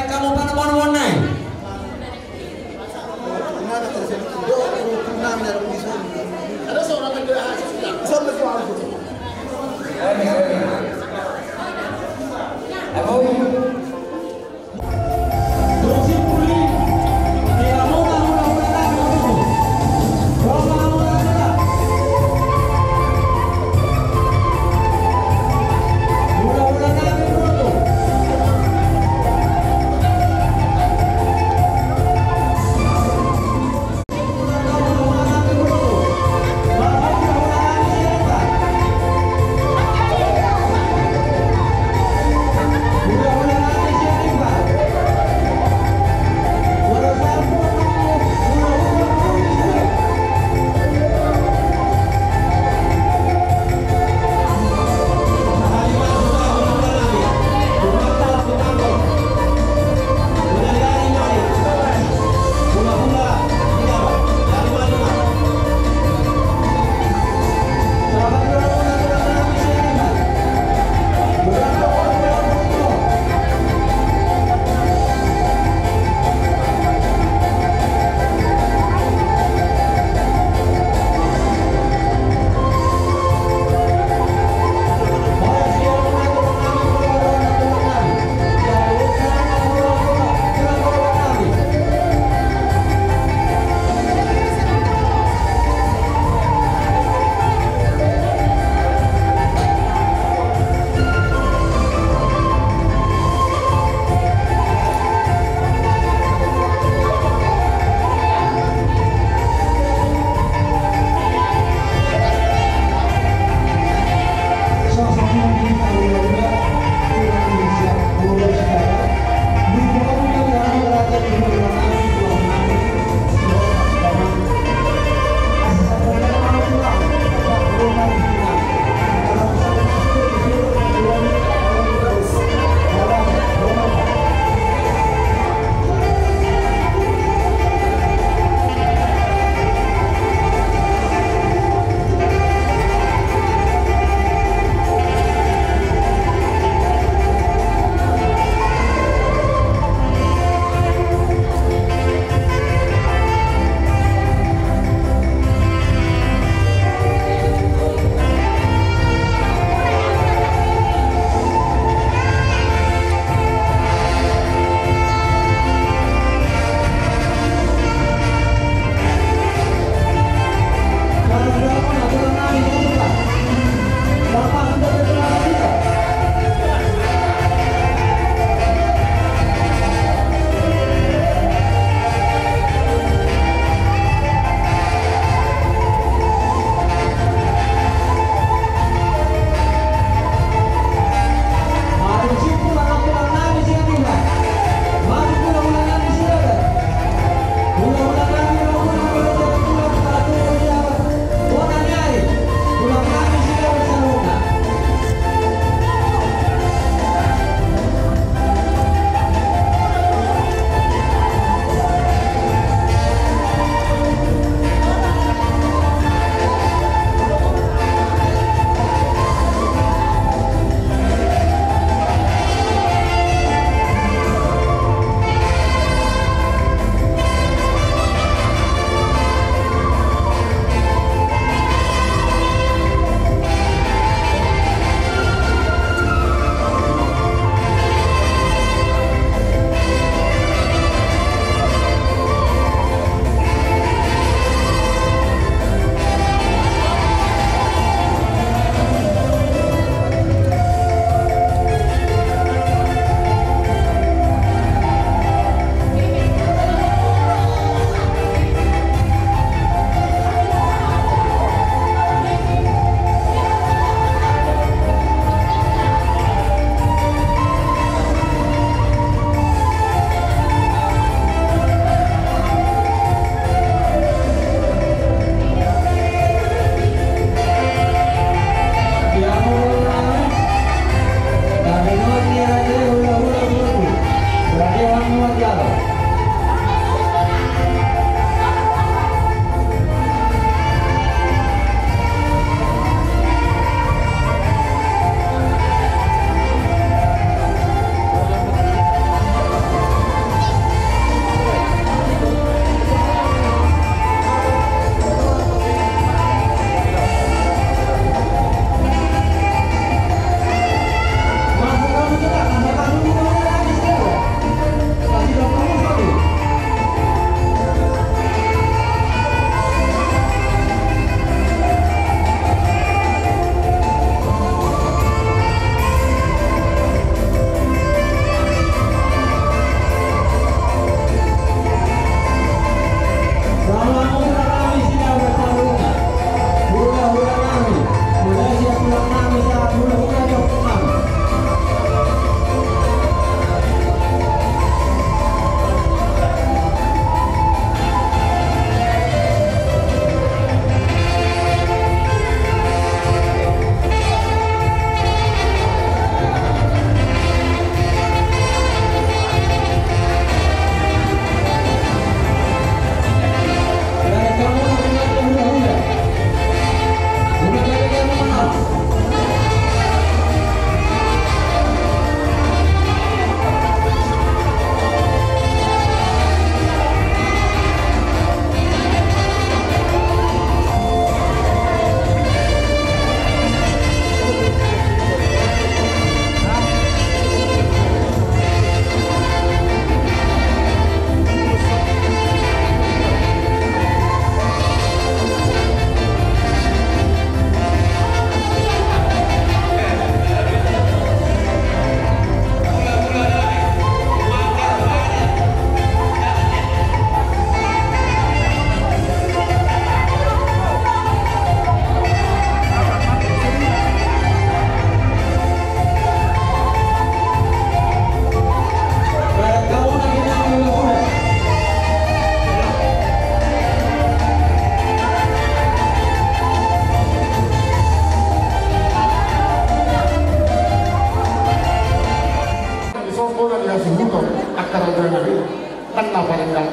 Kamu panon naik. Ada seorang yang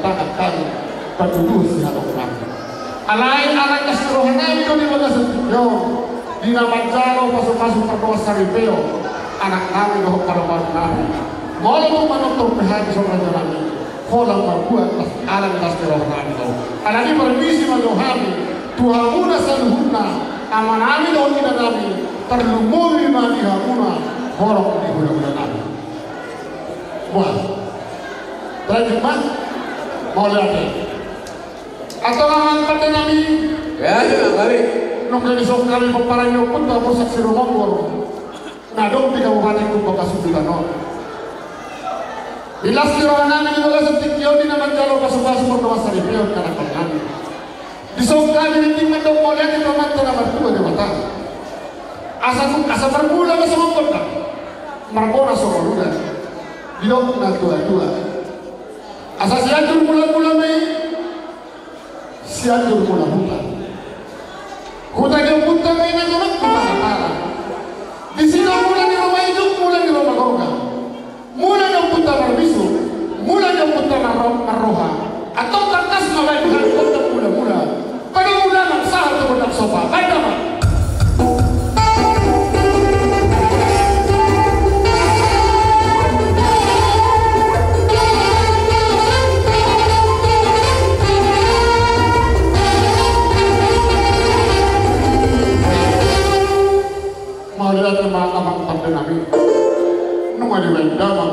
katakan kami penduduk si halok kami. Alain anak kasrohana itu di bagas yo di nama jalo pasuk-pasuk perdoa saripeo anak kami doh pada kami. Walau menutup pihak seorang jalan kolam membuat alam kasrohana itu. Alani permisi malohami Tuhan muda saluhuna amanami doh kita kami terlumuri mani hamuna horok di hula-hula kami. Wah, terjemah mau lihat atau lawan pada nami Ya, jangan kali. nunggu disok kali peparai pun tak mau saksi rumah gor ngadong di kabupaten Kupakas Sudano bila sirohana ni juga setikio di nama jalo pasu-pasu perdoa saripio karena kami disok kali di tim mendong mau lihat di rumah tanah berkuah di mata asa bermula masa mengkota margona soroludan bidok na tua-tua asa siatur mula-mula mai siatur mula-mula hutan yang hutan mai na jorok kepala di sini mula di rumah hidup mula di rumah gorga mula yang hutan marbisu mula yang hutan marroha atau kertas malai dengan hutan mula-mula pada mula nak sah atau nak sopa pada mah amang pada nabi nunga di wendama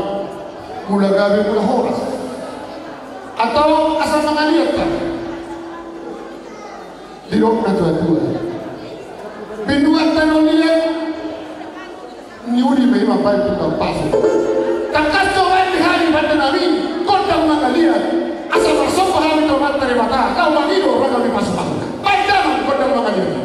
mula gabi mula horas atau asal mengaliat kan dirok na tua-tua binuat tanonian nyuri may mapay tukang paso takas coba di hari pada nabi kodang mengaliat asal masuk pahami tomat dari mata kau mangido orang kami masuk baik dalam kodang mengaliat.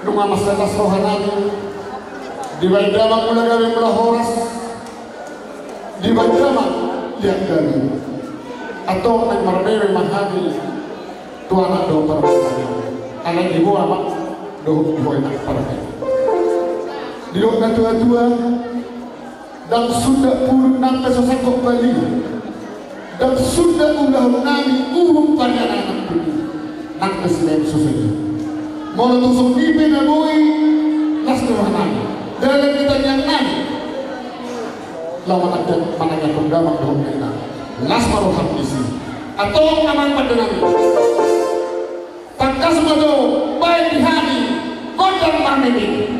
nunga mas atas rohanani di baydama mula gawe mula horas di baydama lihat gawe atau nang marbewe mahadi tuana do parasanya anak ibu amak do enak parasanya di na tua-tua dan sudah purna pesosakok Bali dan sudah ulah nami pada anak ini nak kesalahan susahnya mau tusuk pipi nabui nas rohanani dalam kita yang nani lawan ada mananya pendama doang kita nas maroham isi atau aman pada nami takas mado baik di hati kodam marmini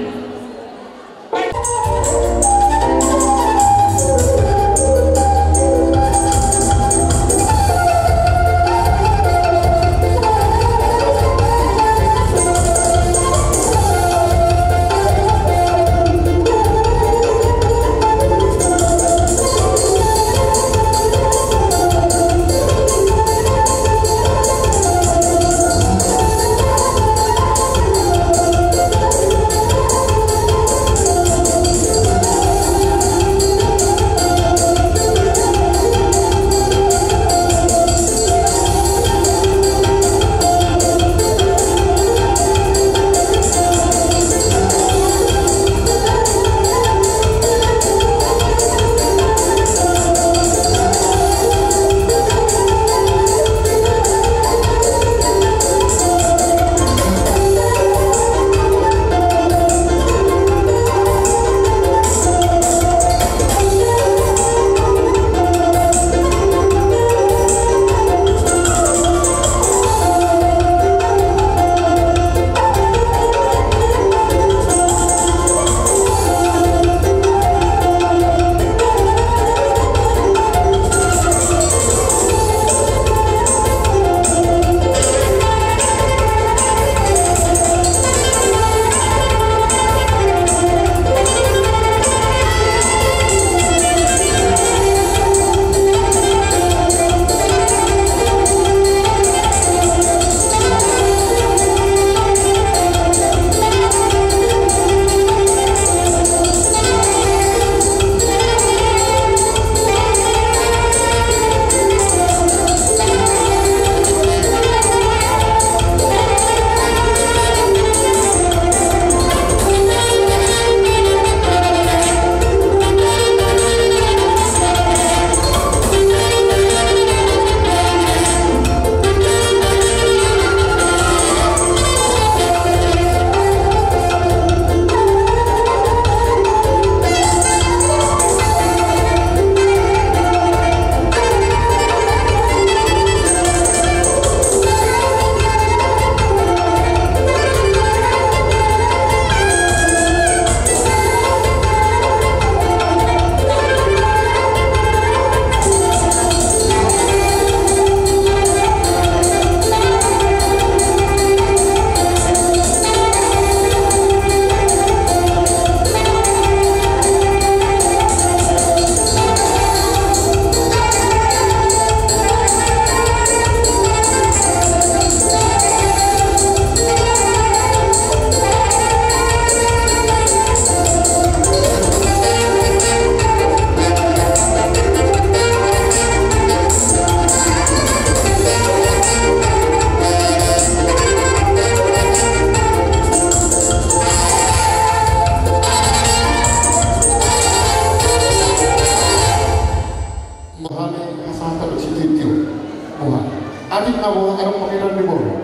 adik na buong arong pakiran di bawah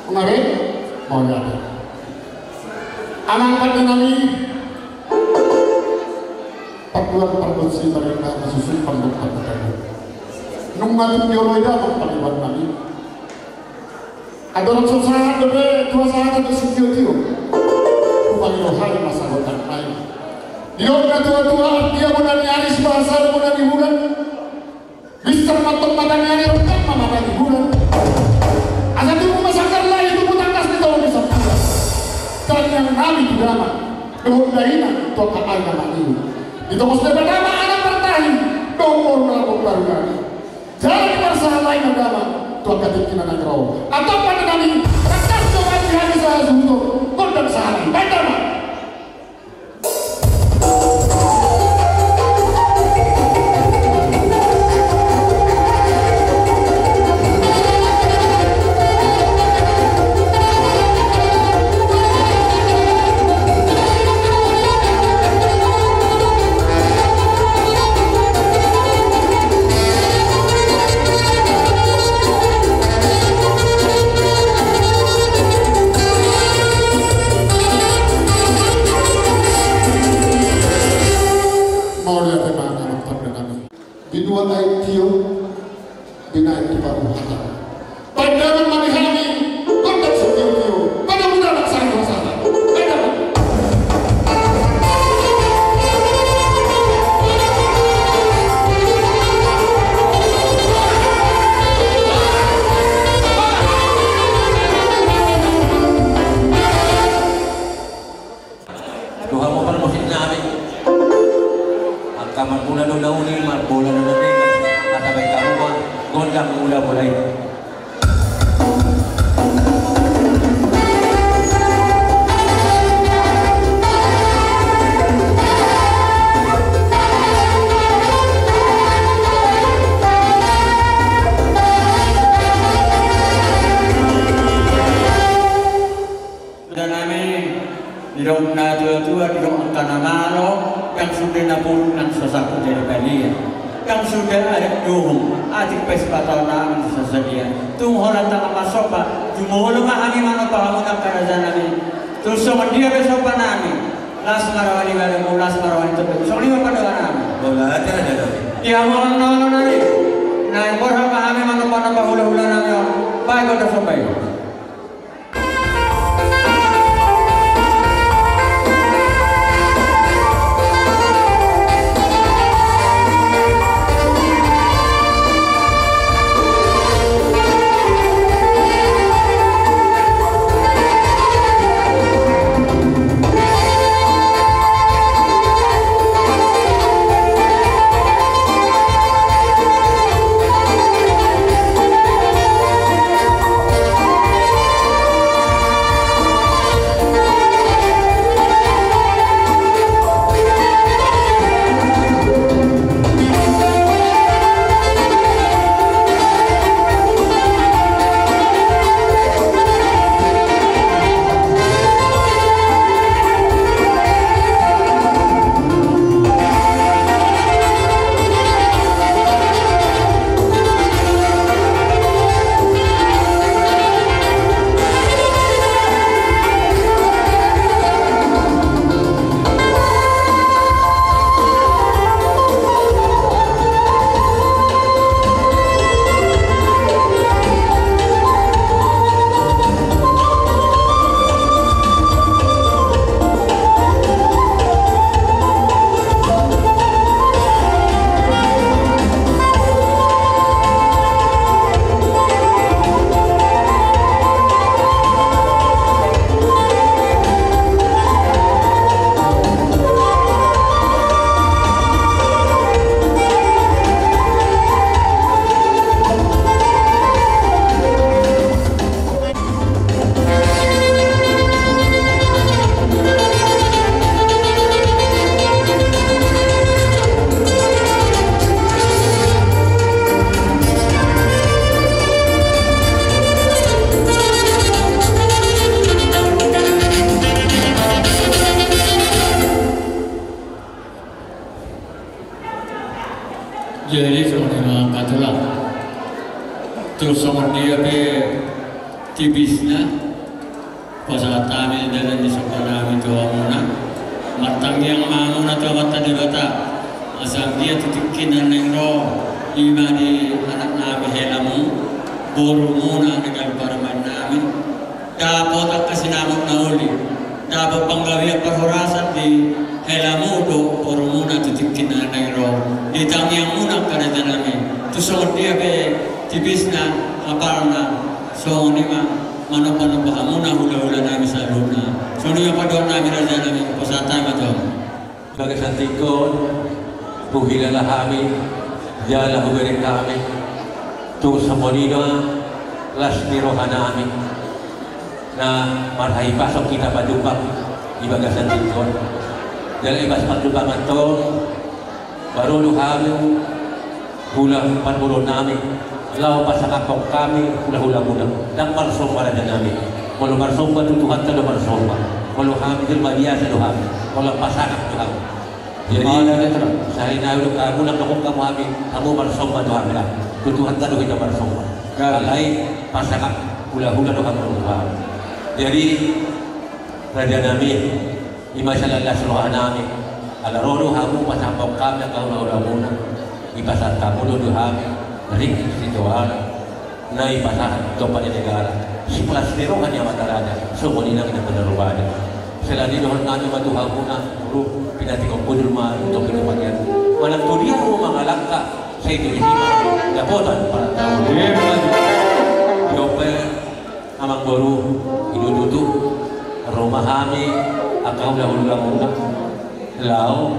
kemarin mau nyata amang pada nami pakuan produksi mereka masusun panduk patutnya nung ngaduk nyoroida amang paliwan nami ada orang susah debe dua saat ada sikio-kio upang yohari masa lotan lain dia udah tua-tua dia mudah nyaris bahasa mudah dibulan bisa matang matang nyari rekam mama dibulan asal itu masyarakat lain itu tangkas di tahun bisa pulang dan yang nabi di dalam kemudahinan toka agama ini itu maksudnya pertama anak bertahin nomor melakukan baru jadi masalah lain agama Tuhan katikin anak kau atau pada nabi rakyat coba dihari saya suntuk Bola no nauni, bola no natingan. At abay kamu ba, gondang mula-mulay. Dirong na tua-tua, dirong ang kanamano, yang sudah napulong ng sasakot dari Balian. Yang sudah ada duhong, ating pespataw namin sa sasalian. Tungholan na kamasopa, tumuhulong kami mano pa kamo ng karazan namin. Tulsungan dia besopa namin. Las marawali mo, las marawali ito. So, lima pa doon namin. Bola, tira na doon. Di ako ang naman namin. Na yung borha kami mano pa na pahula-hula namin. Bago na sa bayo. Jadi sebenarnya katalah terus sama dia pe tipisnya pasal kami dalam di sekolah itu amuna matang yang manu atau mata di bata asal dia titikin nengro lima di anak nabi helamu boru muna dengan para nami dapat tak kesinamut nauli dapat penggawian perhorasan di helamu do boru muna titikin nengro ditang yang muna kada dalami tu so dia be tipisna aparna so ni mano muna hula-hula nami saluna so ni padon nami raja nami pasata mato Bagai santikon puhilalah kami jalah huberi kami tu samonina las nirohana kami na marhai pasok kita padupak di bagai santikon dalam ibas padupakan to baru kami hula panburun nami lau pasakakok kami hula-hula muda dan marsomba raja nami kalau marsomba itu Tuhan tidak marsomba kalau kami dirma biasa Tuhan kalau pasakak Tuhan jadi saya naik kamu nak kamu kami kamu marsomba Tuhan lah Tuhan tidak kita marsomba kalai pasakak hula-hula Tuhan jadi raja nami imasalallah suruhan nami ala rodo kamu pasakak kami kau hula muna ipasat kamu dulu kami ring situasi naik pasahan dompet negara si plastiro hanya matarada semua ini kita penerubada selain itu hanya batu hamuna guru pinatikong pudulma untuk kita bagian malam tu dia mau mengalangkah saya itu ini mah dapotan para tahu dope amang baru hidup rumah kami akau dahulu muna lau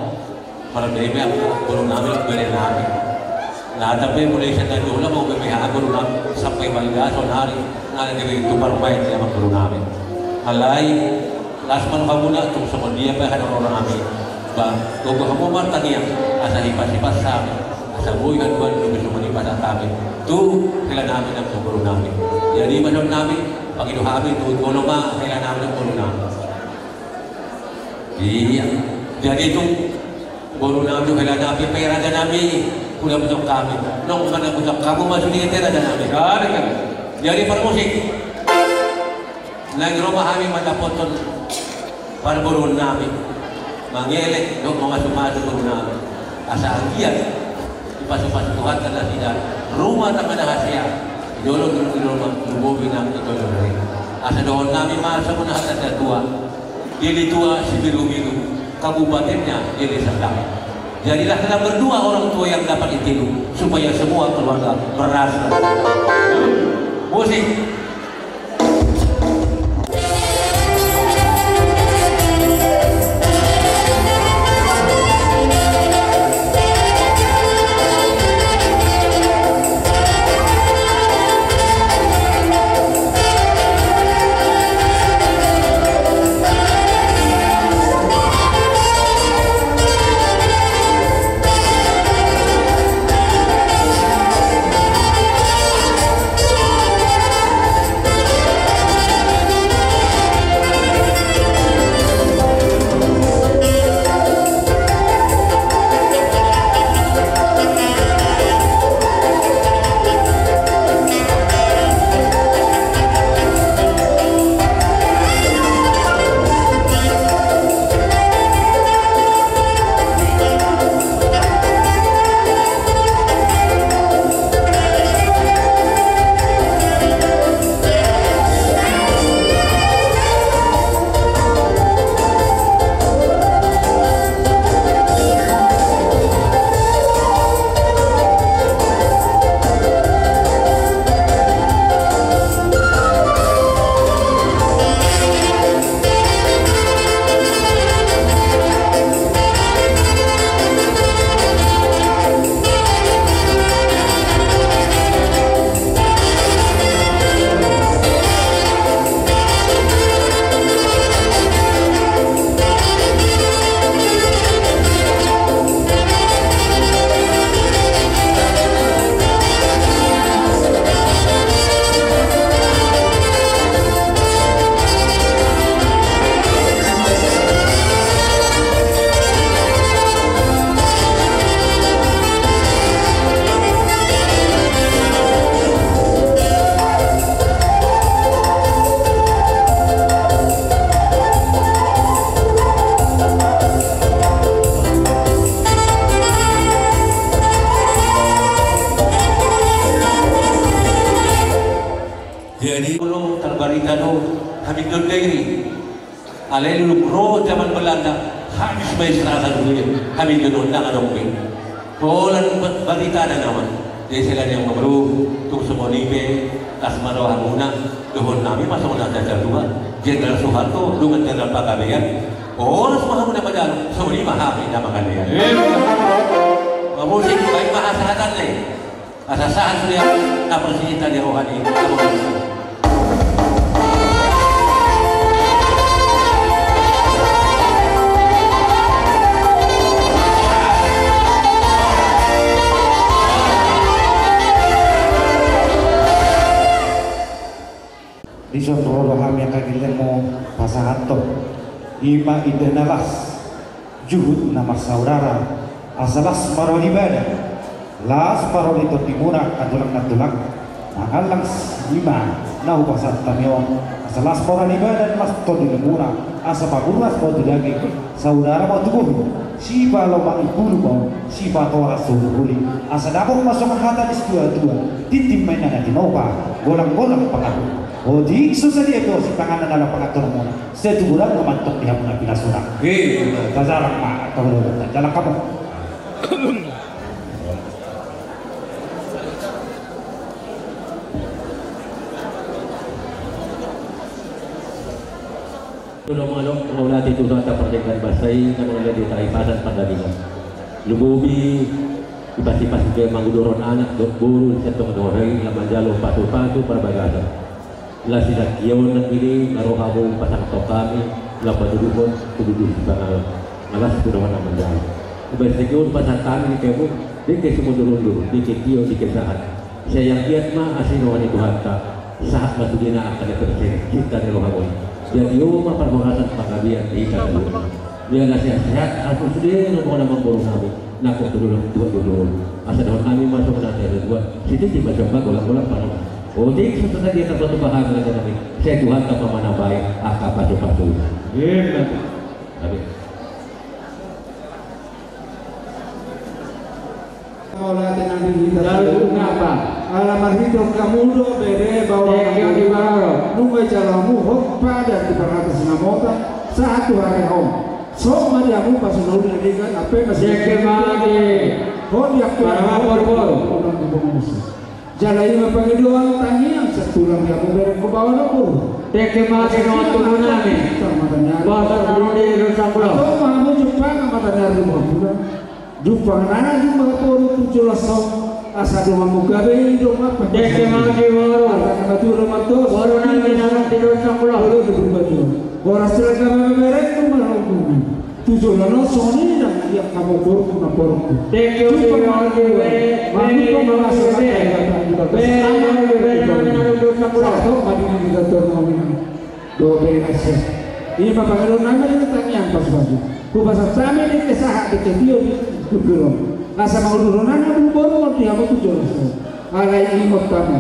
para dari ang guru namin at guru namin. Nadabi muli siya na doon mo bimiha guru namin sampai Malgaso nari nalagay ito parmay niya mga guru namin. Alay, lasman ka muna itong sa dia pa hanong namin. Ba, kung mo martaniya asa hipas-hipas sa amin, asa buyan buwan lubis lumanipas at amin. Tu kailan namin ang guru namin. Jadi manon namin, Panginoon tulong ma, kailan namin ang guru namin. Iya, jadi itu guru namin kailan namin, pera na namin. Kulang putok kami. Nung mana putok kamu masuk di tera dan kami. Kan? Jadi permusik. Nagroma kami matapoton para guru namin. Mangelek dok masuk guru namin. Asa agian ipasok Tuhan karena tidak rumah tak ada hasil. Dulu lububi namin itu lori. Asa doon namin masuk na hata tua. Jadi tua si biru-biru. Kabupatennya jadi sedang. Jadilah kita berdua orang tua yang dapat itu supaya semua keluarga merasa. Musik. Alay lulukro zaman Belanda habis may serasa dulu kami ganoon lang anong pin. Kolan balita na naman. Jadi sila yang memeru tung semua nipe tas marawa muna dohon namin masuk na sa dua. Jenderal Soeharto dengan Jenderal Pagabean. Oras maha muna padal semua ni mahami na magalian. Musik baik mahasahatan le. Asasahan sudah na presiden di rohani. Di sontoro kami kagilin mo pasahato ima idenalas juhud nama saudara asalas marolibada las parolito timuna kadulang nagalang lima nahu pasat tamyon asalas marolibada mas todulimuna asa paguras mau tudagi saudara mau tubuh siapa lo mangikulu mau siapa tora suhuli asa dapok masuk hata dua titim mainan di nopa golang pengaruh. Oh di susah dia tu si tangan dalam pengatur mona. Saya tu bulan memantok dia punya bila surat. Kazarak mak kau dah jalan kamu. Tulong-tulong mengulat itu suatu perjanjian basai yang mengalir di taipasan Pandaliman. Lububi tiba-tiba juga manggudoron anak dok buru setong doreng laman jalo patu-patu perbagasan. Lah sida kion nak ini narohamu pasang tokami lapan dudukon kududuk di bangal malas kudawan laman jalo. Ubay sekion pasang kami ni kemu dike sumudurundu dike kion dike sahat. Saya yang kiat mah asinohan itu hatta saat matugina akan terjadi kita di rohamu. Dia diuma perbagasan pagabian di kana. Dia nasihat aku sendiri nombor nama burung kami nak dulu dua asal daun kami masuk ke dalam dua situ tiba-tiba golak-golak pada dik setelah dia terbuat bahagia dengan kami saya Tuhan tak mana baik akap padu-padu iya tapi Olah dengan kita lalu kenapa alamat hidup kamu do bere bawa kamu di bawah nunggu jalamu hok pada di beratas namota satu hari home. So mari aku pas nol ini kan apa masih kemari oh dia para bor-bor jalan ini pengiduan tani yang setulang dia memberi ke bawah dapur teke mari no turunan ni bahasa Brunei Rusang Pulau atau mahu jumpa matanya rumah bulan jumpa nana jumpa puru tujuh lasong asa rumah mugabe hidup apa teke mari baru kata rumah tu baru nanti nana di Rusang Pulau baru berbaju orang selama merek tu mahu tujuh lalu soni dan dia kamu buruk na porku. Thank you ini bapak kalau nama ini tanya pas baju. Kubasa kami ini kesah di kecil di belum. Asa mau durunan aku baru dia aku tujuh lalu. Alai ini kamu.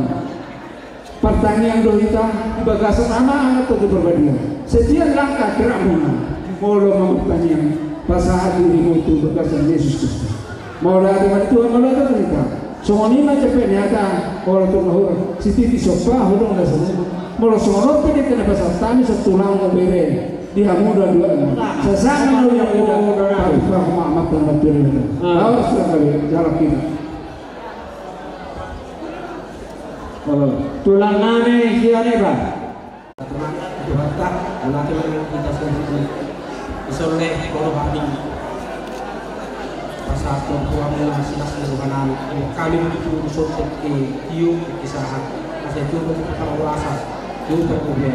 Pertanyaan doita di bagasan sama anak tujuh berbeda. Setiap langkah gerak mana. Molo mempertanyakan pasahat dirimu itu berkasih Yesus Kristus. Molo ada mana Tuhan molo ada mereka. Semua ini macam penyata. Molo tu nahur. Siti di sofa hudung dah semua. Molo semua pergi kena pasal tani setulang memberi. Dia muda dua. Sesama yang muda. Tapi faham amat dan betul. Harus sekali jalan kita. Tulang nane siapa ba? Itu harta anak kita sendiri. Isoleh kalau hati pasal tuan mula silas kerumahan kami itu usul ke tiu kisahan pasal itu untuk perwasa itu berkumpul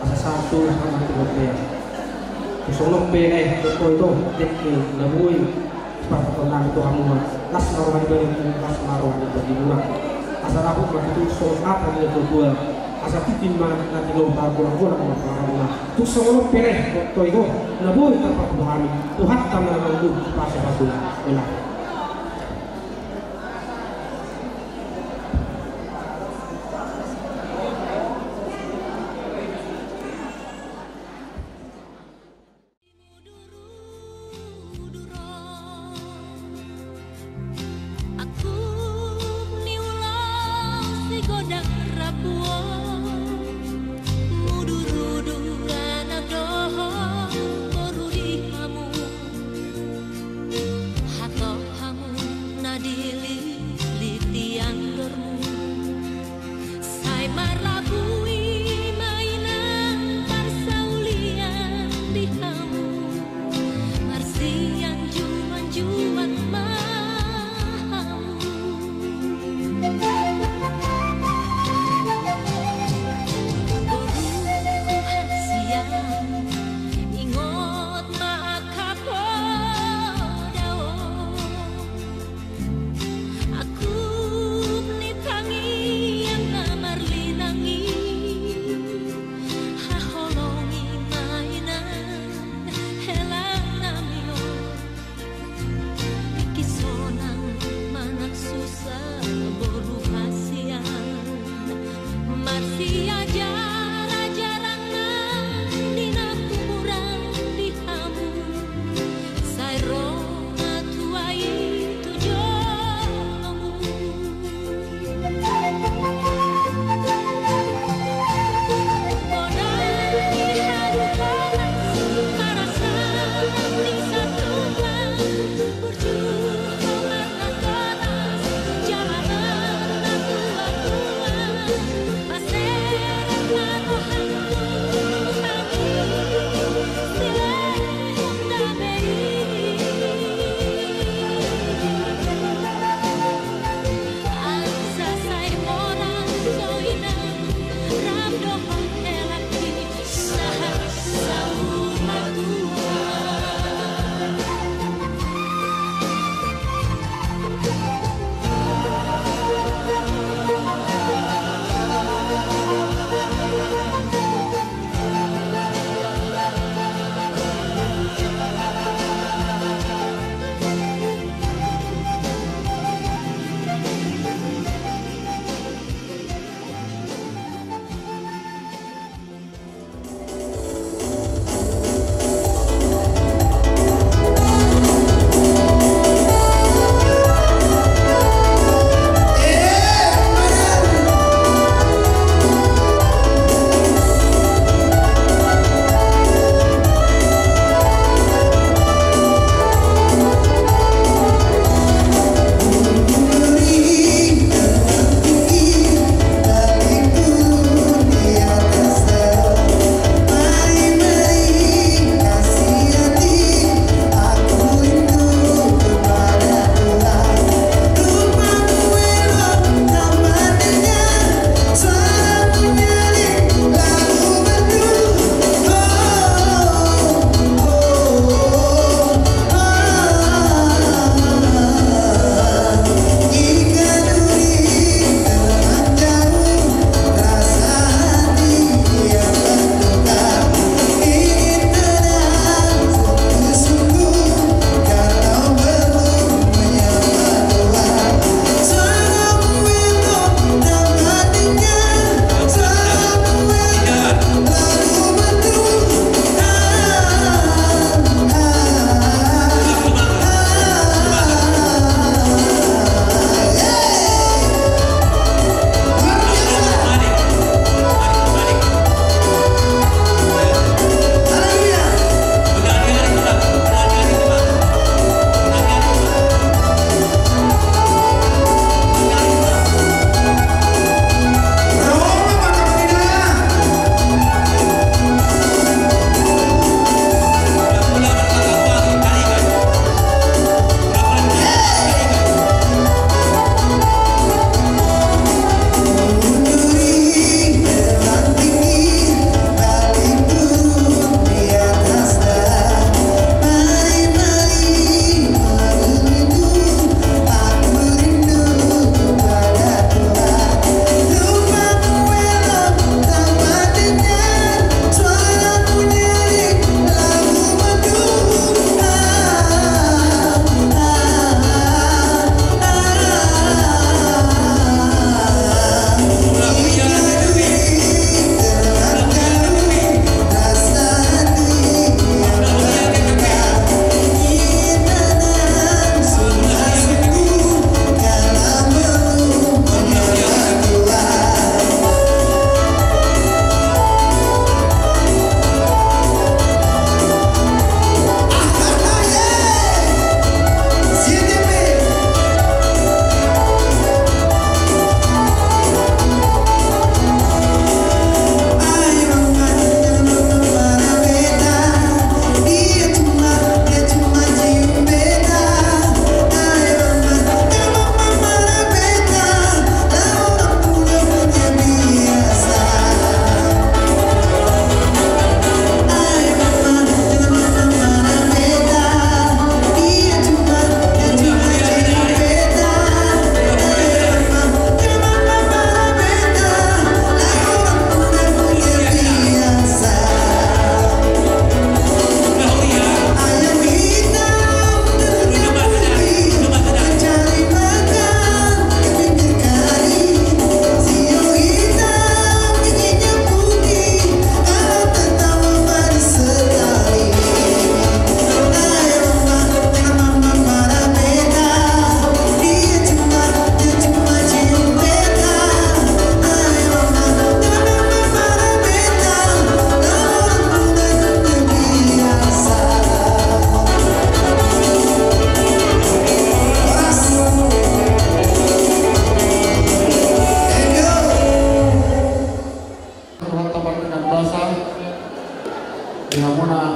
pasal satu sama itu berkumpul usul pene itu teknik namui seperti tentang itu kamu las marwah dari las marwah dari bulan asal aku begitu soal apa yang berbuat asal titin mana nanti lomba kurang-kurang orang-orang tu semua pereh to itu nabu tanpa kami Tuhan kami lalu pasal enak Hato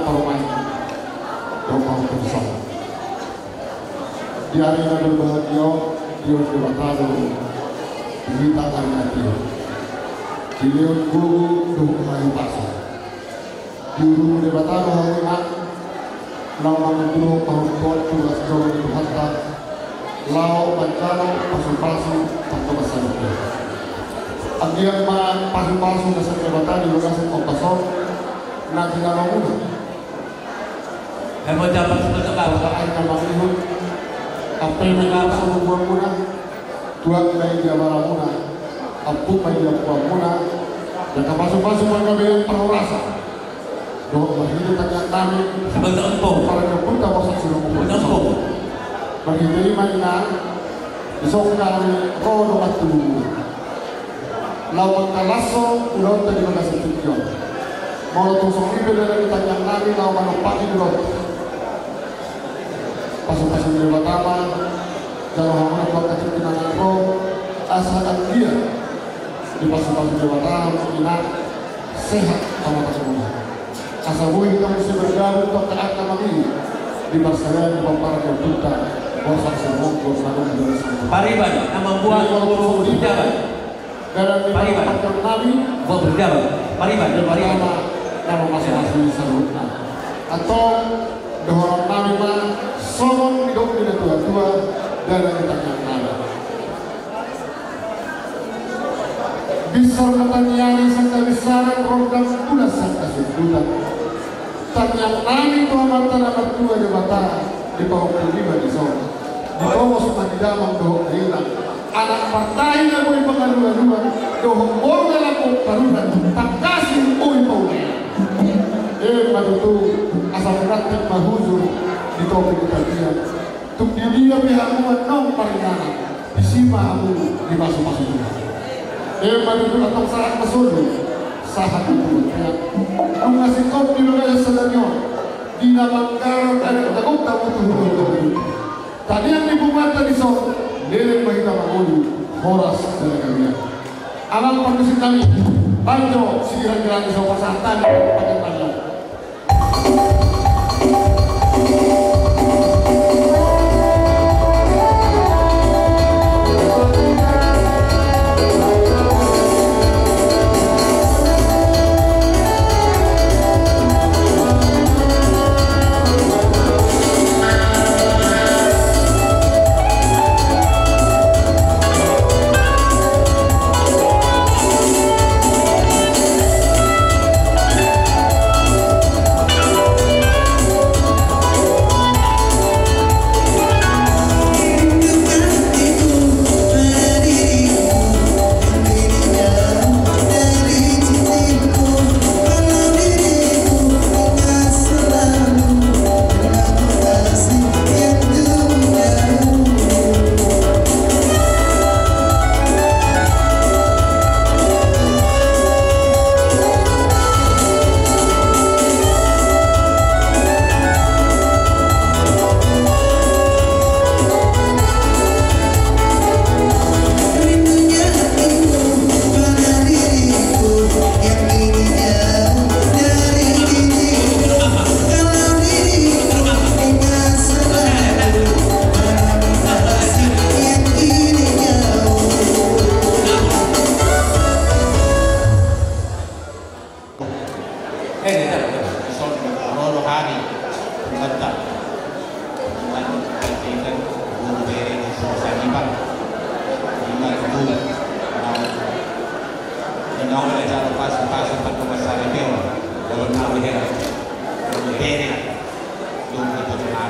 permain Dokter Bersama. Di hari yang berbahagia, Dio Debatado Kita karena Dio Dio Guru Duh Mayu Pasar Guru Debatado Halimat Lama Guru Perempuan Tugas Jawa di Hatta Lau Pancano Pasu-pasu Tanpa Besar Agian Ma Pasu-pasu Dasar Debatado Di Lokasi Kompasor Nanti Nara Muda Kami dapat sebentar Pasaan Nama Lihut Apa yang mengaku Buang Muna Tuan Media Baramuna Apu Media Buang Muna Dan pasu-pasu Panggabean Perhorasa Doa Bahidu Tanya Kami sebentar empung. Para Keputa Wasak Suruh Sebentar empung. Bagi terima ina Besok kami Rodo Batu Lawan Kalaso Udon Tadi Mengasih Tujuan Mau tusuk ibu dari Tanya Kami Lawan Pagi Udon Pasu-pasu di Batama Jauh Hamad Waktu Kinangan Ro Asalkan dia Di pasu-pasu di Batama Ina Sehat sama pasu-pasu Asal boleh kita mesti bergabung Untuk taat nama ini Di Barcelona Di Bampara Di Puta Bosak Semong Bosak Semong Pariban, nama buah guru berjabat. Dan di Bampara Nabi Buah berjabat. Pariban, Di pariban. Batama Nama masing-masing Sarutna Atau Dohoran Nabi Ma Somon hidup di tua-tua Dan di tangan Nabi Bisar Natanyani Sangka Bisaran Program Tulas Sangka Sudutan Tanyang Nabi Tuhan Mantana Mertua di Batara Di Pahok Kelima di Zona Di bawah Sumat di Damang Dohok Hilang Anak partai yang boleh pengaduan-aduan Dohok Borga Lampung Parunan Tak kasih Ui Paulina Madutu Asal Rakyat Mahuzur Di topik ketagihan Tuk dia pihak umat nong parinana Di sima amu Di masu-masu juga Madutu atau saat masudu Sahat itu Nung ngasih kopi Lugaya Sedanyon Di dalam garot ada Takut tak butuh Tadi yang dibuat tadi sok Lelek Mahita Mahulu Horas dari kalian Alam permisi kami Banjo Sigiran-giran di sopa satan Pakai tangan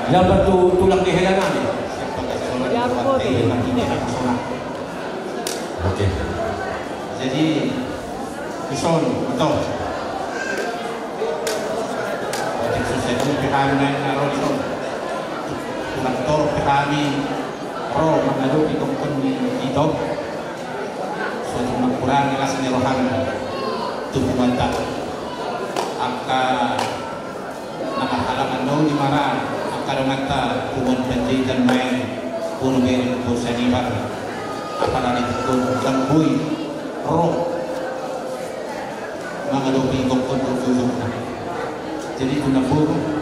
Dapat tulang di helang kami. Oke. Jadi Ison betul. Jadi susah itu kami naik Ison. Tulang tor kami roh mengadu di kompon itu. Suatu kurang rasanya rohani. Tubuh mantap. Angka nakakalaman daw di Mara. Karamata pumun pendidikan main pun beri bosan ibar apalagi pun gambui roh mengadopi kokon tujuh Jadi guna burung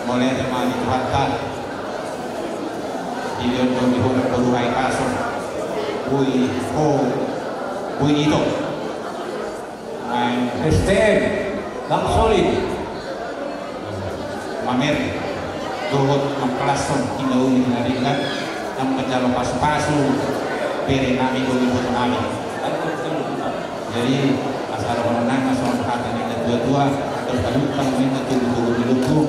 mulai teman itu hantar di lihat di huruf beruhai kasut bui itu main STM, Bang Solid, mamer turut mengkelason hingga menarikan dan menjalo pasu-pasu beri nami dulu nami. Jadi asal menang asal hati ini dua-dua atau terluka minta tunggu dulu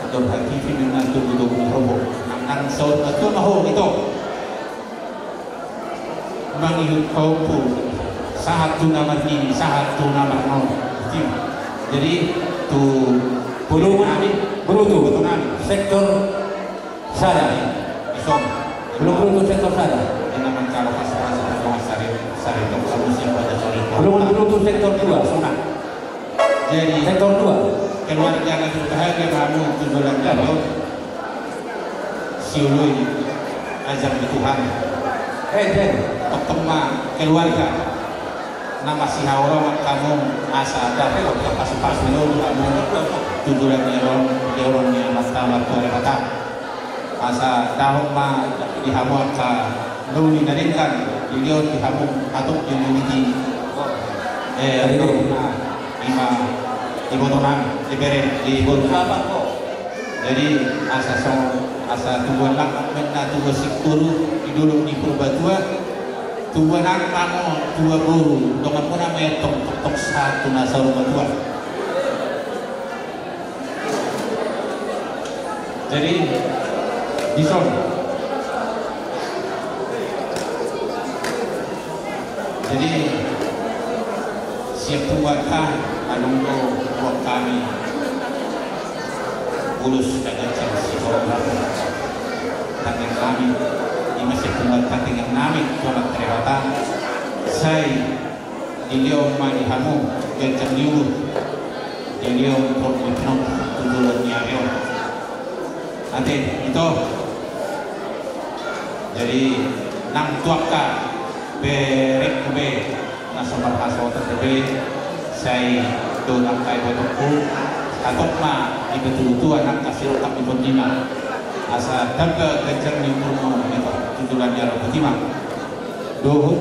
atau hati ini minta tunggu robo nang sol atau mahu itu mengikut kaupu saat tu nama ini saat tu nama nol. Jadi tu belum nami berutuh nami sektor sada, isom belum berutuh sektor sada, dengan mencalon pasangan sebagai sari untuk solusi pada sore belum berutuh sektor dua, sunat. Jadi sektor dua, keluarga yang bahagia kamu tujuan jalur siului azam di Tuhan. Ketema keluarga nama si haura kamu asa ada pas dulu kamu tujuan jalur yang masalah kata asa tahun ma di hamu ka nuli naringan beliau di hamu atau yang memiliki lima di botonan di beren di botonan. Jadi asa tubuhan lang mena tubuh sikturu di dulu di Purbatua tubuhan lang kamu dua guru dengan pun namanya tok satu nasa rumah tua. Jadi di sana. Jadi siap tuakan anungko buat kami bulus dengan si orang tangan kami di masih tuakan dengan nami tuan terewatan saya diliom mani hamu dan liur diliom produk tujuan nyarion nanti itu jadi nang tuaka berek kube nasabar hasil tersebut saya doang kai bodohku takut ma di betul anak kasih otak di kontina asa daga kejar di rumah itu tujuan jalan kontina dohut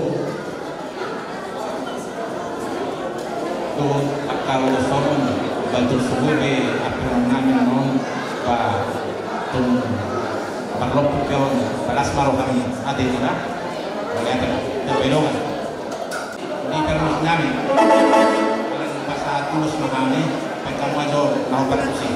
akal sorong bantu suwe apa namanya non ba tum berlok pion balas maru kami ada itu nah melihat terbelongan ini perlu kami tulus memahami mereka maju melakukan musik.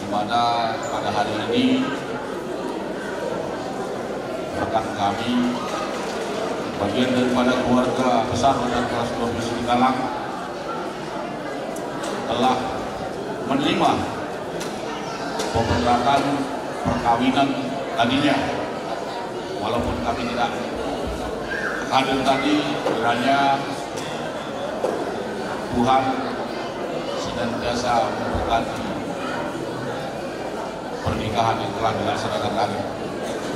mana pada hari ini rekan kami, bagian daripada keluarga besar dan kelas Provinsi Galang telah menerima pemberkatan perkawinan tadinya, walaupun kami tidak hadir tadi. Kiranya Tuhan senantiasa memberkati pernikahan yang telah dilaksanakan tadi.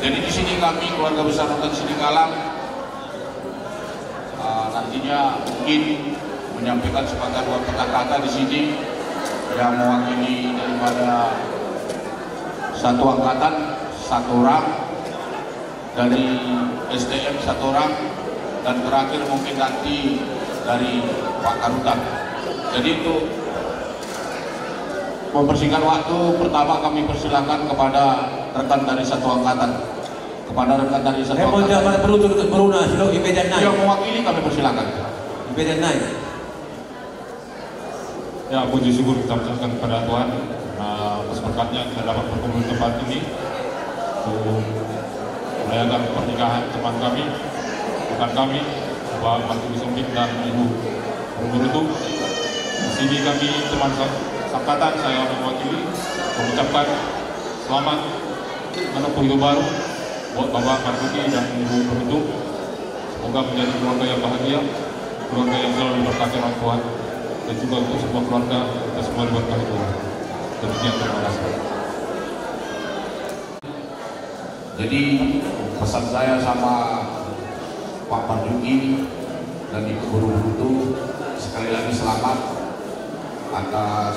Jadi di sini kami keluarga besar Rutan Sidikalang nantinya mungkin menyampaikan sepatah dua patah kata di sini yang mewakili daripada satu angkatan, satu orang, dari SDM satu orang, dan terakhir mungkin nanti dari Pak Karutan. Jadi untuk mempersingkat waktu, pertama kami persilakan kepada rekan dari satu angkatan, yang mewakili kami persilakan. Ya, puji syukur kita ucapkan kepada Tuhan atas berkatnya kita dapat berkumpul di tempat ini untuk merayakan pernikahan teman kami, rekan kami, Bapak Martin Sumpit dan Ibu Rutu. Di sini kami teman angkatan, saya mewakili mengucapkan selamat menempuh hidup baru buat Bapak Martuki dan Ibu Rutu. Semoga menjadi keluarga yang bahagia, keluarga yang selalu diberkati oleh Tuhan, dan juga untuk semua keluarga kita semua diberkati Tuhan. Demikian, terima kasih. Jadi pesan saya sama Pak Martuki dan Ibu Rutu, sekali lagi selamat atas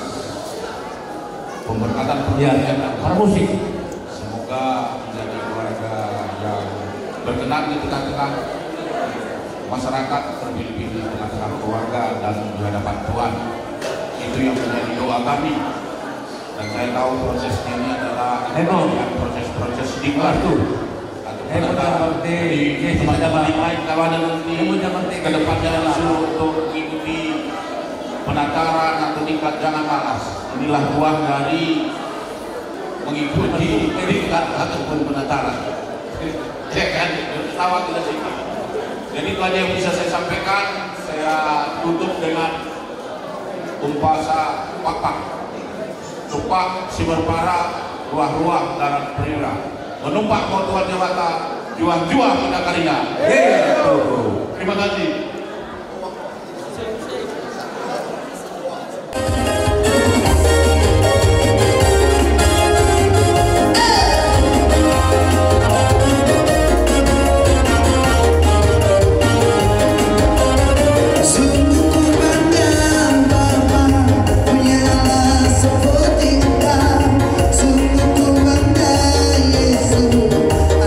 pemberkatan pernikahan musik. Semoga menjadi keluarga yang berkenan di tengah-tengah masyarakat, terpilih-pilih di tengah-tengah keluarga dan di hadapan Tuhan. Itu yang menjadi doa kami. Dan saya tahu prosesnya ini adalah proses diklat itu. Jadi teman-teman yang lain kawanan nanti ke depannya disuruh untuk mengikuti penataran atau tingkat, jangan malas. Inilah buah dari mengikuti tingkat ataupun penataran. Ya kan, tawa kita sedikit. Jadi itu aja yang bisa saya sampaikan. Saya tutup dengan umpasa papak, tupak si berpara, ruah-ruah dalam perira, menumpak mau Tuhan Dewata, juang-juang kita karya. Terima kasih.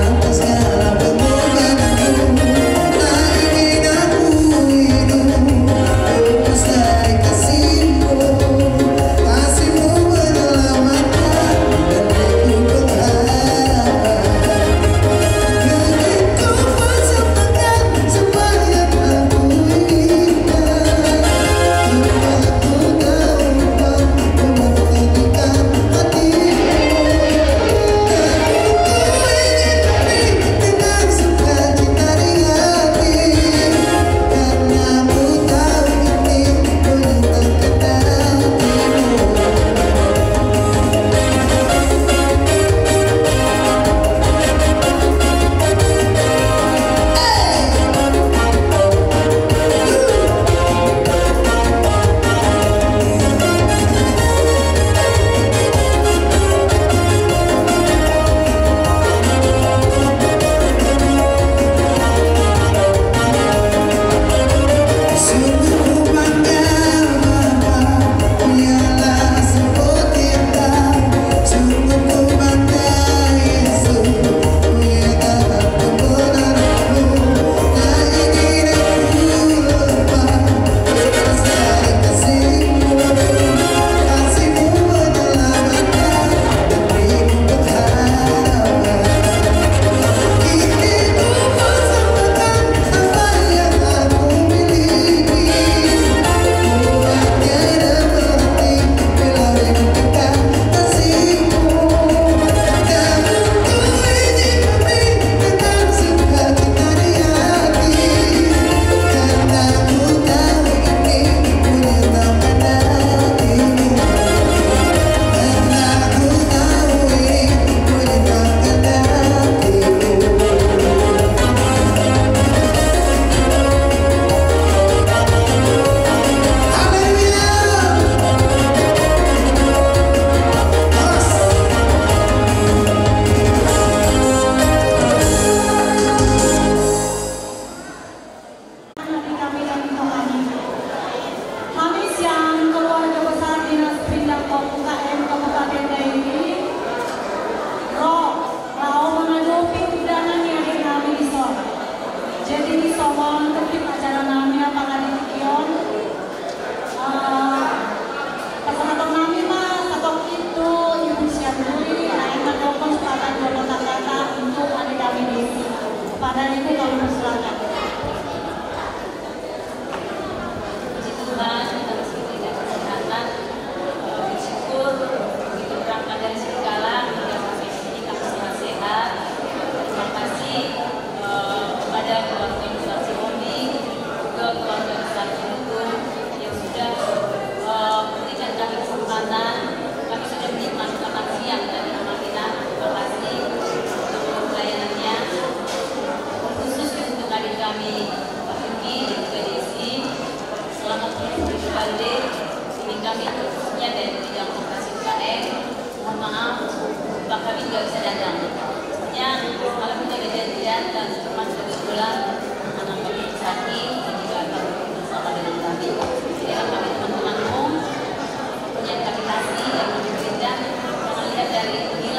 Atas segala pengorbananmu, nah ingin aku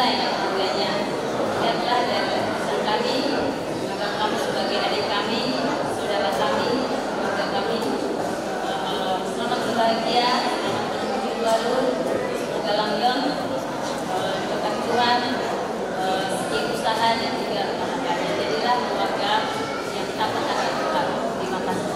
inilah yang mulianya. Lihatlah dari keputusan kami, menganggap kami sebagai adik kami, saudara kami, keluarga kami. Selamat berbahagia, selamat menuju hidup baru, semoga langgeng, berkat Tuhan, setiap usaha dan juga rumah tangganya. Jadilah keluarga yang taat akan Tuhan. Terima kasih.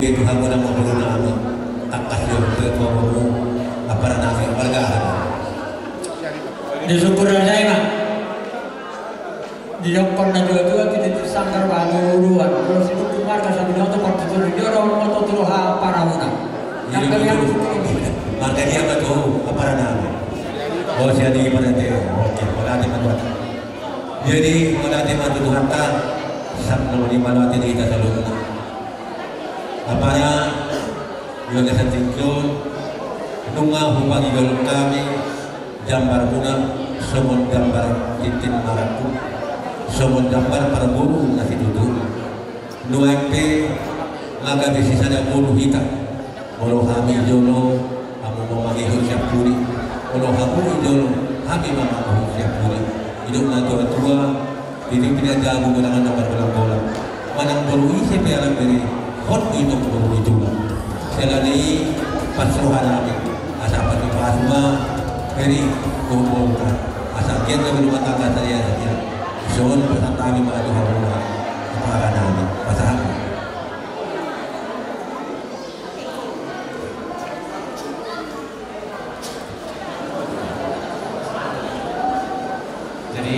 Tuhan mo na mabulo namin, takas yung ito mo, para namin malagahan. Disyukur saya Pak. Dia pernah dua-dua kita disangkar baru uruan. Kalau sibuk keluarga saya bilang tuh waktu itu dia orang mau tuh para una. Yang kalian makanya apa tuh para namin. Oh jadi pada dia, oke, pada dia mantuan. Jadi pada dia mantuan ta, sabtu di malam hati kita selalu. Apanya yung nasatingkyon nung hupang igol kami jambar muna sumon gambar titin maraku sumon gambar para buru na situdu nuwagpe magabisi sa buru hita molo kami jolo amo mamangihon siya puri molo hamu jolo kami mamangihon siya puri hidup na tua-tua titik pinagago mo naman ng bola manang buru isip ya lang beri hot itu begitu selagi pasuhan namin asa patipasma dari kumpulkan asa kita berumah tangga saya saja zon pesan kami mengadu haruna para namin pasahan jadi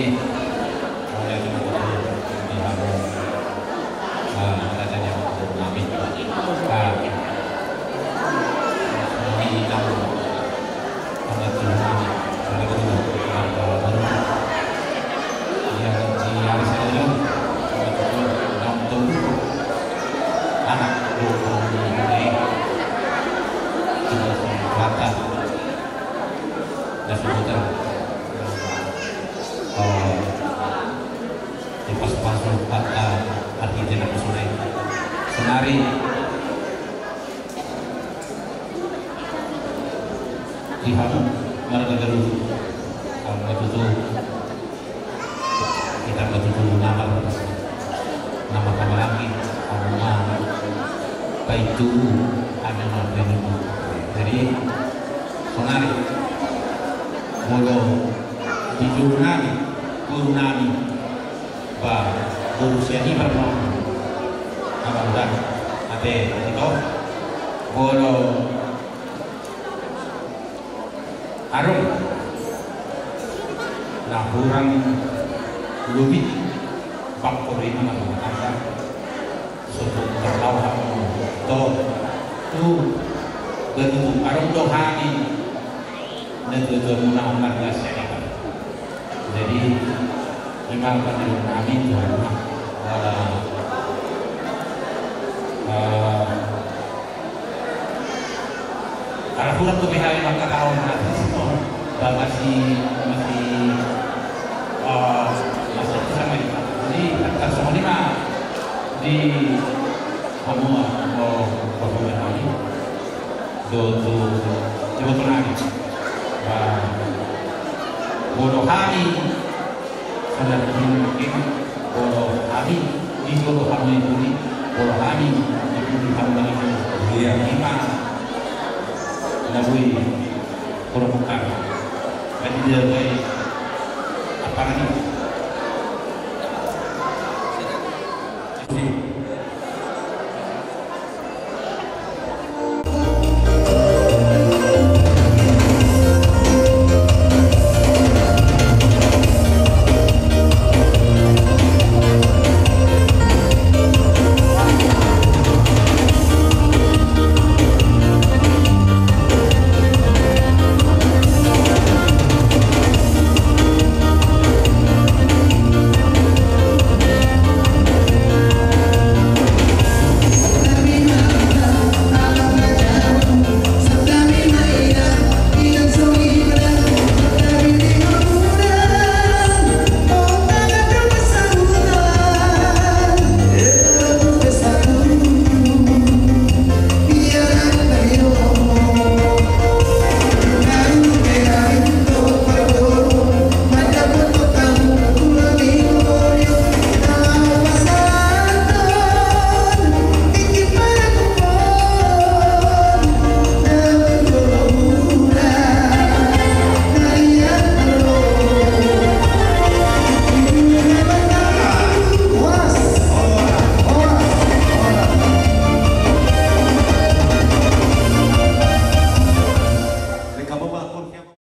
senari dihamu warga Garut kalau begitu kita begitu nama kamu lagi nama itu ada nama jadi senari mulu di Jurnani Jurnani bah berusia di berapa udah ate itu bolo arum nah kurang lebih bakuri mana ada suatu terlalu tuh begitu arum dohani negeri mudah-mudahan ya saya jadi imam pada kami Tuhan kalau kurang tuh pihak yang tahun masih Jadi semua performa kami do coba lagi. Bodoh kami sadar mungkin bodoh kami di bodoh kami ini bodoh kami di kami itu dia lima labui kurang bukan. Jadi dia apa lagi?